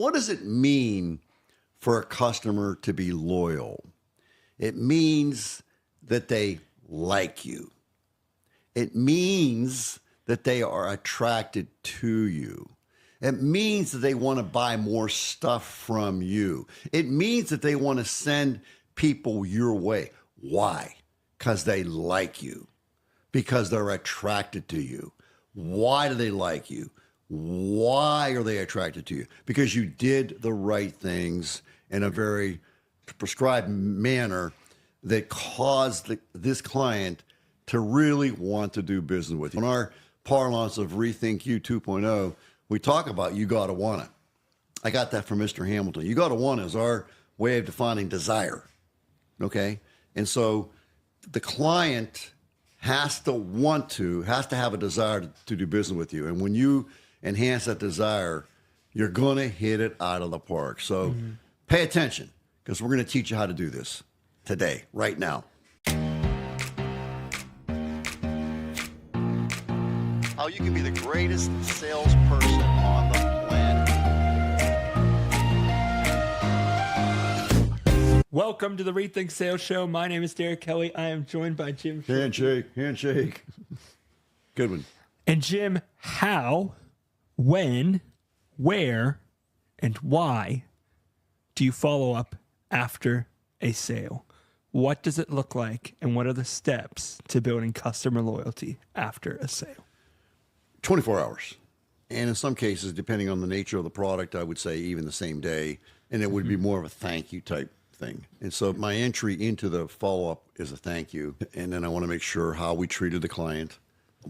What does it mean for a customer to be loyal? It means that they like you. It means that they are attracted to you. It means that they want to buy more stuff from you. It means that they want to send people your way. Why? Because they like you. Because they're attracted to you. Why do they like you? Why are they attracted to you? Because you did the right things in a very prescribed manner that caused this client to really want to do business with you. In our parlance of Rethink You 2.0, we talk about you gotta want it. I got that from Mr. Hamilton. You gotta want it is our way of defining desire, okay? And so the client has to have a desire to do business with you. And when you enhance that desire, you're going to hit it out of the park. So pay attention, because we're going to teach you how to do this today, right now. How you can be the greatest salesperson on the planet. Welcome to the Rethink Sales Show. My name is Derek Kelly. I am joined by Jim. Handshake. Good one. And Jim, how, when, where, and why do you follow up after a sale? What does it look like, and what are the steps to building customer loyalty after a sale? 24 hours. And in some cases, depending on the nature of the product, I would say even the same day. And it would be more of a thank you type thing. And so my entry into the follow-up is a thank you. And then I want to make sure how we treated the client.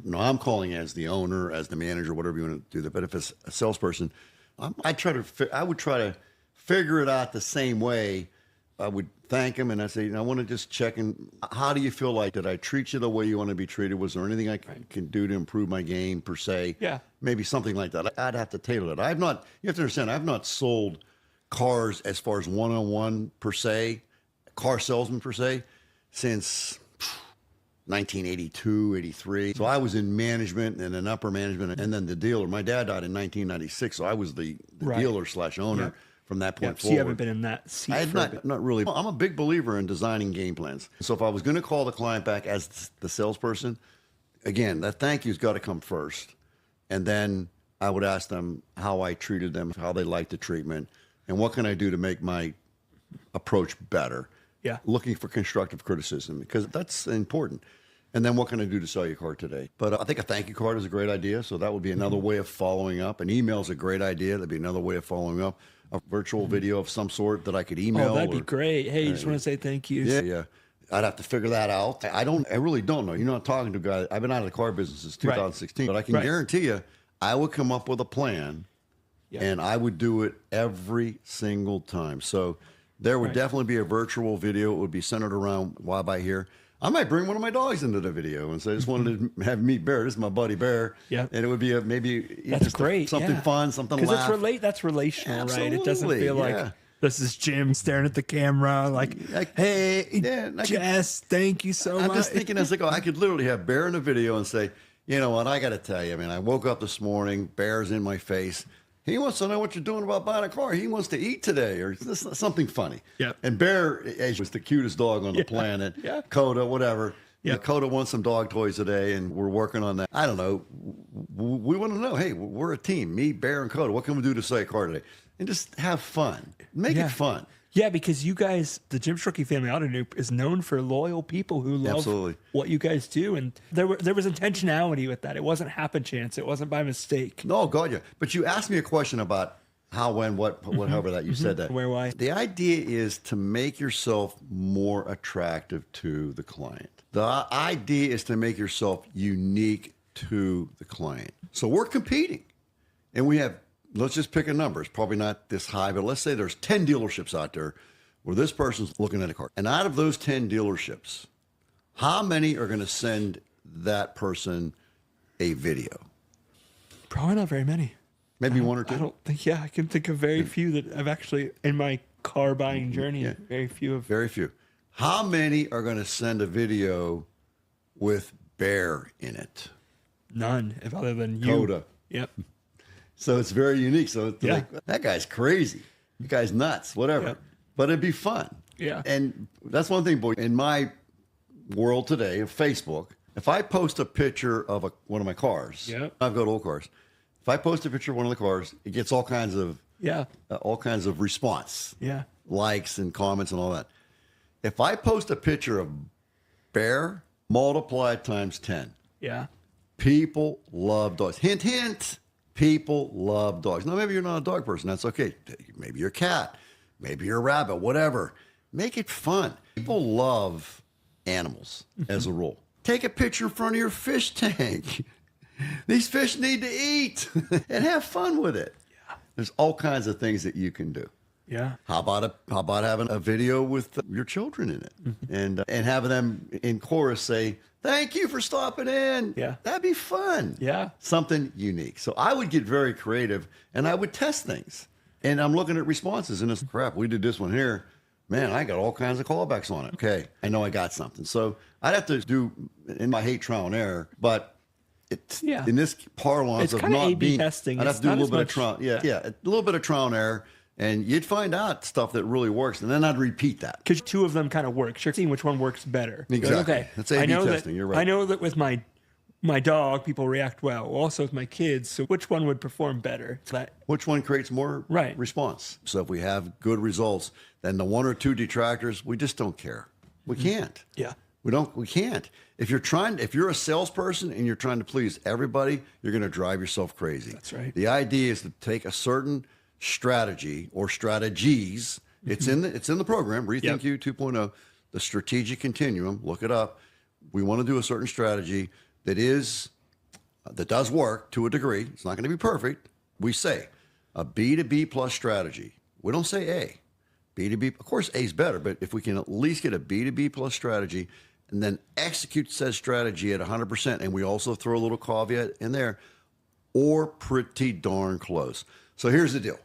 No, I'm calling as the owner, as the manager, whatever you want to do that. But if it's a salesperson, I would try to figure it out the same way. I would thank him and I say, I want to just check in. How do you feel like? Did I treat you the way you want to be treated? Was there anything I can do to improve my game per se? Yeah. Maybe something like that. I'd have to tailor it. You have to understand, I've not sold cars as far as one-on-one per se, car salesman per se, since 1982, 83. So I was in management and then upper management and then the dealer. My dad died in 1996, so I was the dealer / owner from that point forward. So you haven't been in that seat not really. I'm a big believer in designing game plans. So if I was going to call the client back as the salesperson, again, that thank you's got to come first. And then I would ask them how I treated them, how they liked the treatment, and what can I do to make my approach better? Yeah. Looking for constructive criticism, because that's important. And then what can I do to sell your car today? But I think a thank you card is a great idea. So that would be another way of following up. An email is a great idea. That'd be another way of following up. A virtual video of some sort that I could email. Oh, that'd be great. Hey, you just want to say thank you. Yeah. I'd have to figure that out. I really don't know. You're not talking to a guy. I've been out of the car business since 2016, but I can guarantee you, I would come up with a plan and I would do it every single time. So there would definitely be a virtual video. It would be centered around why buy here. I might bring one of my dogs into the video and say, I just wanted to have meet Bear. This is my buddy Bear. Yeah. And it would be that's great. Something fun, something laugh. Because that's relational, right? It doesn't feel like this is Jim staring at the camera like, hey, Jess, thank you so much. I'm just thinking as I go, I could literally have Bear in the video and say, you know what, I got to tell you, man, I woke up this morning, Bear's in my face. He wants to know what you're doing about buying a car. He wants to eat today or something funny. Yeah. And Bear was the cutest dog on the planet. Yeah. Coda, whatever. Yeah. Coda wants some dog toys today, and we're working on that. I don't know. We want to know, hey, we're a team. Me, Bear, and Coda. What can we do to sell a car today? And just have fun. Make it fun. Yeah, because you guys, the Jim Strickey Family Auto Group is known for loyal people who love what you guys do. And there was intentionality with that. It wasn't happen chance. It wasn't by mistake. No, God, yeah. But you asked me a question about how, when, what, however that you said that. Where, why? The idea is to make yourself more attractive to the client. The idea is to make yourself unique to the client. So we're competing. And we have, let's just pick a number. It's probably not this high, but let's say there's 10 dealerships out there where this person's looking at a car. And out of those 10 dealerships, how many are going to send that person a video? Probably not very many. Maybe one or two? I don't think, I can think of very few that I've actually, in my car buying journey, very few. Very few. How many are going to send a video with Bear in it? None, if other than you. Coda. Yep. So it's very unique. So it's Yeah. like, that guy's crazy. You guy's nuts, whatever. Yeah. But it'd be fun. Yeah. And that's one thing, boy, in my world today of Facebook, if I post a picture of one of my cars, Yep. I've got old cars. If I post a picture of one of the cars, it gets all kinds of response, Yeah. likes and comments and all that. If I post a picture of bear multiplied times 10, Yeah. people love dogs. Hint, hint. People love dogs. Now, maybe you're not a dog person. That's okay. Maybe you're a cat. Maybe you're a rabbit. Whatever. Make it fun. People love animals as a rule. Take a picture in front of your fish tank. These fish need to eat and have fun with it. Yeah. There's all kinds of things that you can do. Yeah. How about having a video with your children in it, and having them in chorus say, "Thank you for stopping in." Yeah. That'd be fun. Yeah. Something unique. So I would get very creative, and I would test things. And I'm looking at responses, and it's crap. We did this one here. Man, I got all kinds of callbacks on it. Okay, I know I got something. So I'd have to do, and I hate trial and error, but it's in this parlance It's of kinda not A/B being testing. I'd have It's to do a not little as bit of much- trial. Yeah, a little bit of trial and error. And you'd find out stuff that really works, and then I'd repeat that. Because two of them kind of work. You're seeing which one works better. You're like, Exactly. okay, That's A/B I know testing. that, You're right. I know that with my dog, people react well. Also with my kids. So which one would perform better? Which one creates more Right. response? So if we have good results, then the one or two detractors, we just don't care. We can't. Yeah. We can't. If you're a salesperson and you're trying to please everybody, you're going to drive yourself crazy. That's right. The idea is to take a certain strategy or strategies. It's in the program, Rethink You 2.0, the strategic continuum. Look it up. We want to do a certain strategy that does work to a degree. It's not going to be perfect. We say a B2B plus strategy. We don't say A. B2B, of course, A is better, but if we can at least get a B2B plus strategy and then execute said strategy at 100%, and we also throw a little caveat in there, or pretty darn close. So here's the deal.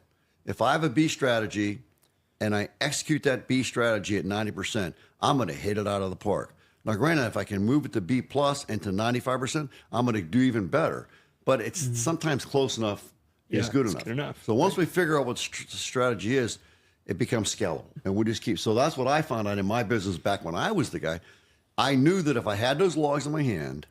If I have a B strategy and I execute that B strategy at 90%, I'm going to hit it out of the park. Now, granted, if I can move it to B plus and to 95%, I'm going to do even better. But it's sometimes close enough is good it's enough. good enough. So once we figure out what the strategy is, it becomes scalable. And we just keep. So that's what I found out in my business back when I was the guy. I knew that if I had those logs in my hand,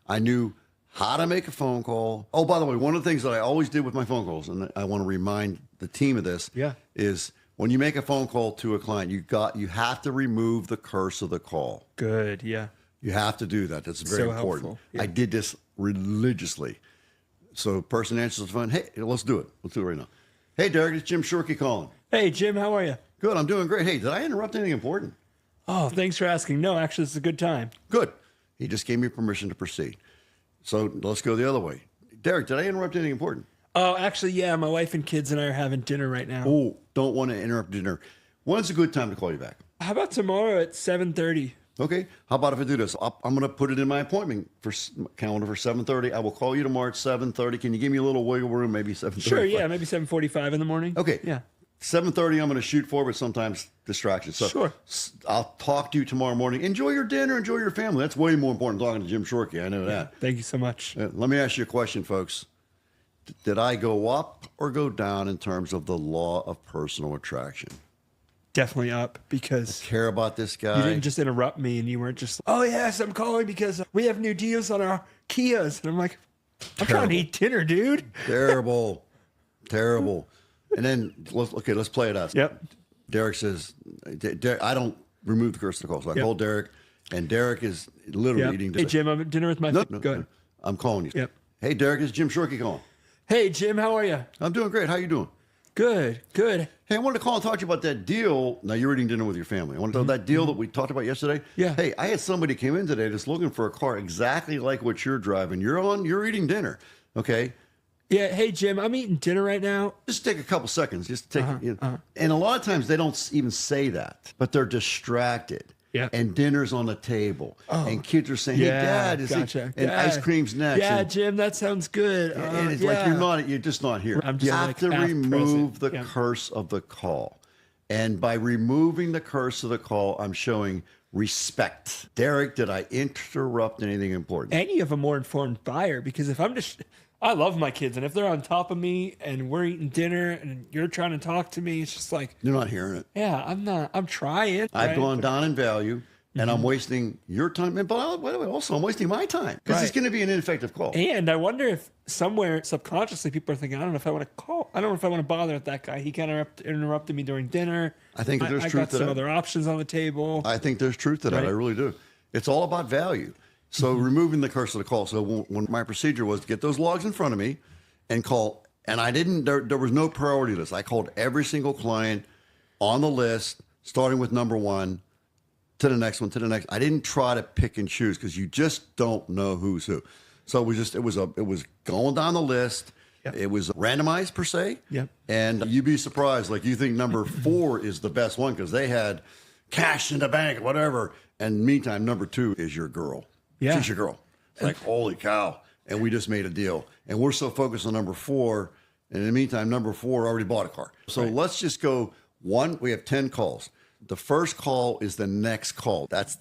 I knew how to make a phone call. Oh, by the way, one of the things that I always did with my phone calls, and I want to remind the team of this, is when you make a phone call to a client, you have to remove the curse of the call. Good. Yeah. You have to do that. That's very So important. helpful. Yeah. I did this religiously. So person answers the phone. Hey, let's do it. Let's do it right now. Hey, Derek, it's Jim Shorkey calling. Hey, Jim, how are you? Good. I'm doing great. Hey, did I interrupt anything important? Oh, thanks for asking. No, actually, it's a good time. Good. He just gave me permission to proceed. So let's go the other way. Derek, did I interrupt anything important? Oh, actually, yeah. My wife and kids and I are having dinner right now. Oh, don't want to interrupt dinner. When's a good time to call you back? How about tomorrow at 7:30? Okay. How about if I do this? I'm going to put it in my appointment for calendar for 7:30. I will call you tomorrow at 7:30. Can you give me a little wiggle room? Maybe 7:30. Sure. Yeah. Maybe 7:45 in the morning. Okay. Yeah. 7:30. I'm going to shoot for, but sometimes distractions. So Sure. I'll talk to you tomorrow morning. Enjoy your dinner. Enjoy your family. That's way more important than talking to Jim Shorkey. I know that. Thank you so much. Let me ask you a question, folks. Did I go up or go down in terms of the law of personal attraction? Definitely up because Care about this guy? you didn't just interrupt me and you weren't just, oh, yes, I'm calling because we have new deals on our Kias. And I'm like, I'm trying to eat dinner, dude. Terrible. Terrible. And then, let's play it out. Yep. Derek says, I don't remove the curse of the call. So I call Derek, and Derek is literally Yep. eating Hey, dinner. Jim, I'm at dinner with my No, Go ahead. I'm calling you. Yep. Hey, Derek, it's Jim Shorkey calling. Hey, Jim, how are you? I'm doing great. How you doing? Good, good. Hey, I wanted to call and talk to you about that deal. Now, you're eating dinner with your family. I want to tell that deal that we talked about yesterday. Yeah. Hey, I had somebody came in today that's looking for a car exactly like what you're driving. You're eating dinner. Okay. Yeah, hey, Jim, I'm eating dinner right now. Just take a couple seconds. Just take, and a lot of times they don't even say that, but they're distracted. Yeah. And dinner's on the table, and kids are saying, "Hey, Dad, gotcha. and Dad. ice cream's next." Yeah, and, Jim, that sounds good. and it's yeah. like you're just not here. I'm just You have like to half remove present. the Yeah. curse of the call, and by removing the curse of the call, I'm showing respect. Derek, did I interrupt anything important? And you have a more informed buyer because if I'm just I love my kids, and if they're on top of me and we're eating dinner and you're trying to talk to me, it's just like, You're not hearing it. yeah, I'm trying. I've right? gone down in value, and I'm wasting your time. But also, I'm wasting my time because it's Right. going to be an ineffective call. And I wonder if somewhere subconsciously people are thinking, I don't know if I want to call. I don't know if I want to bother with that guy. He kind of interrupted me during dinner. I think there's I truth got to some that. other options on the table. I think there's truth to that. Right. I really do. It's all about value. So removing the curse of the call. So when my procedure was to get those logs in front of me and call, and I didn't, there was no priority list. I called every single client on the list, starting with number one to the next one, to the next. I didn't try to pick and choose because you just don't know who's who. So it was going down the list. Yep. It was randomized per se. Yep. And you'd be surprised. Like you think number 4 is the best one because they had cash in the bank, whatever. And meantime, number 2 is your girl. Yeah. She's your girl. It's like, holy cow. And we just made a deal. And we're so focused on number 4. And in the meantime, number 4 already bought a car. So let's just go one. We have 10 calls. The first call is the next call. That's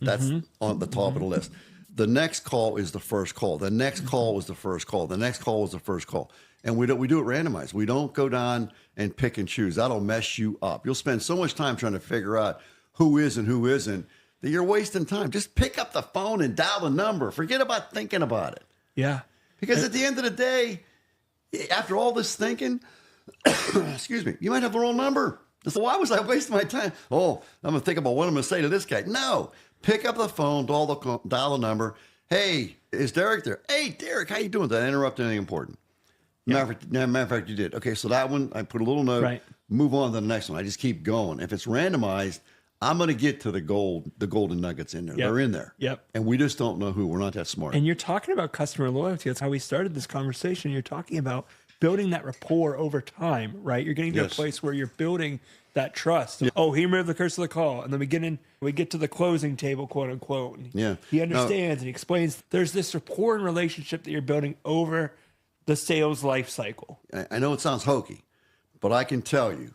on the top of the list. The next call is the first call. The next call is the first call. The next call is the first call. And we do it randomized. We don't go down and pick and choose. That'll mess you up. You'll spend so much time trying to figure out who is and who isn't that you're wasting time. Just pick up the phone and dial the number. Forget about thinking about it. Yeah. Because at the end of the day, after all this thinking, excuse me, you might have the wrong number. So why was I wasting my time? Oh, I'm going to think about what I'm going to say to this guy. No, pick up the phone, dial the number. Hey, is Derek there? Hey, Derek, how you doing? Did I interrupt anything important? Matter of fact, you did. Okay, so that one, I put a little note, Right. move on to the next one. I just keep going. If it's randomized, I'm going to get to the golden nuggets in there. Yep. They're in there. Yep. And we just don't know who. We're not that smart. And you're talking about customer loyalty. That's how we started this conversation. You're talking about building that rapport over time, right? You're getting to a Yes. place where you're building that trust. Oh, he removed the curse of the call. And then we get to the closing table, quote unquote. And Yeah. He understands and he explains there's this rapport and relationship that you're building over the sales life cycle. I know it sounds hokey, but I can tell you,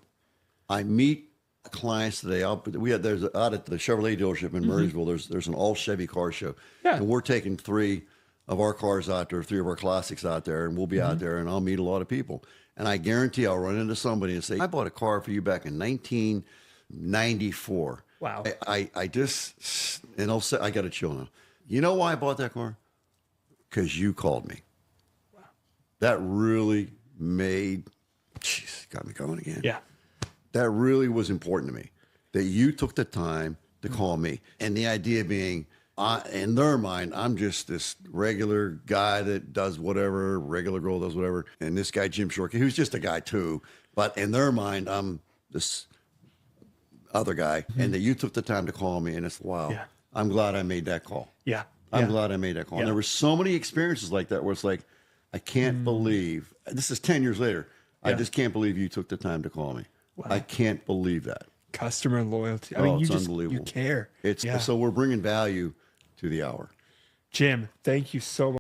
I meet clients today. There's out at the Chevrolet dealership in Murraysville. There's an all Chevy car show, Yeah. and we're taking 3 of our cars out there, 3 of our classics out there, and we'll be out there, and I'll meet a lot of people. And I guarantee I'll run into somebody and say, "I bought a car for you back in 1994." Wow. I just, and I'll say, I got a chill now. You know why I bought that car? Because you called me. Wow. That really got me going again. Yeah. That really was important to me, that you took the time to call me. And the idea being, in their mind, I'm just this regular guy that does whatever, regular girl does whatever. And this guy, Jim Shorkey, who's just a guy too. But in their mind, I'm this other guy. And that you took the time to call me. And it's, wow, Yeah. I'm glad I made that call. Yeah. I'm Yeah. glad I made that call. Yeah. And there were so many experiences like that where it's like, I can't believe, this is 10 years later, I Yeah. just can't believe you took the time to call me. I can't believe that. Customer loyalty. I mean, it's you just, unbelievable. you care. It's Yeah. so we're bringing value to the hour. Jim, thank you so much.